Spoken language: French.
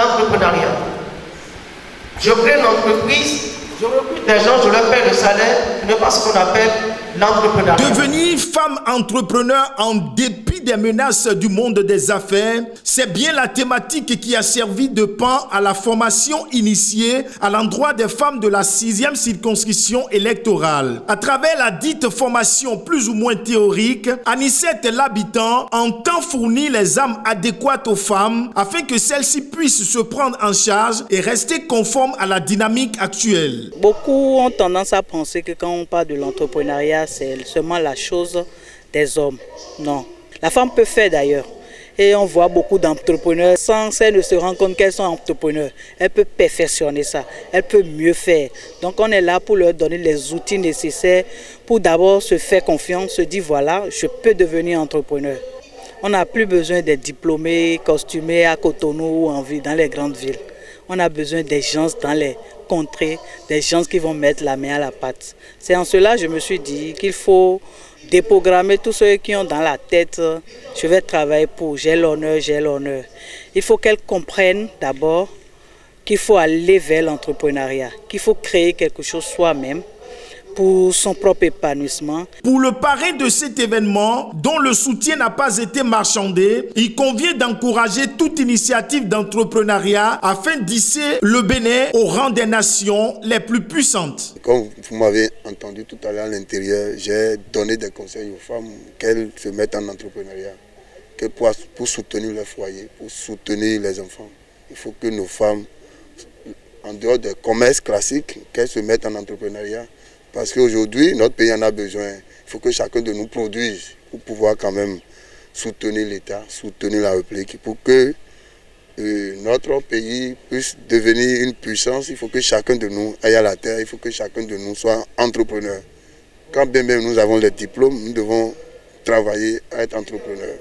l'entrepreneuriat. Je crée une entreprise, je recrute des gens, je leur paie le salaire, ce n'est pas ce qu'on appelle l'entrepreneuriat. Devenir femme entrepreneur en dépit des menaces du monde des affaires, c'est bien la thématique qui a servi de pan à la formation initiée à l'endroit des femmes de la 6e circonscription électorale. À travers la dite formation plus ou moins théorique, Anicette l'habitant entend fournir les armes adéquates aux femmes afin que celles-ci puissent se prendre en charge et rester conformes à la dynamique actuelle. Beaucoup ont tendance à penser que quand on parle de l'entrepreneuriat, c'est seulement la chose des hommes. Non. La femme peut faire d'ailleurs. Et on voit beaucoup d'entrepreneurs sans qu'elles ne se rendent compte qu'elles sont entrepreneurs. Elle peut perfectionner ça. Elle peut mieux faire. Donc on est là pour leur donner les outils nécessaires pour d'abord se faire confiance, se dire voilà, je peux devenir entrepreneur. On n'a plus besoin des diplômés, costumés à Cotonou ou en ville, dans les grandes villes. On a besoin des gens dans les contrées, des gens qui vont mettre la main à la pâte. C'est en cela que je me suis dit qu'il faut déprogrammer tous ceux qui ont dans la tête « je vais travailler pour, j'ai l'honneur, j'ai l'honneur ». Il faut qu'elles comprennent d'abord qu'il faut aller vers l'entrepreneuriat, qu'il faut créer quelque chose soi-même pour son propre épanouissement. Pour le parrain de cet événement, dont le soutien n'a pas été marchandé, il convient d'encourager toute initiative d'entrepreneuriat afin d'hisser le Bénin au rang des nations les plus puissantes. Comme vous m'avez entendu tout à l'heure à l'intérieur, j'ai donné des conseils aux femmes qu'elles se mettent en entrepreneuriat, pour soutenir leur foyer, pour soutenir les enfants. Il faut que nos femmes, en dehors des commerces classiques, qu'elles se mettent en entrepreneuriat. Parce qu'aujourd'hui, notre pays en a besoin. Il faut que chacun de nous produise pour pouvoir quand même soutenir l'État, soutenir la République. Pour que notre pays puisse devenir une puissance, il faut que chacun de nous aille à la terre, il faut que chacun de nous soit entrepreneur. Quand bien même nous avons les diplômes, nous devons travailler à être entrepreneurs.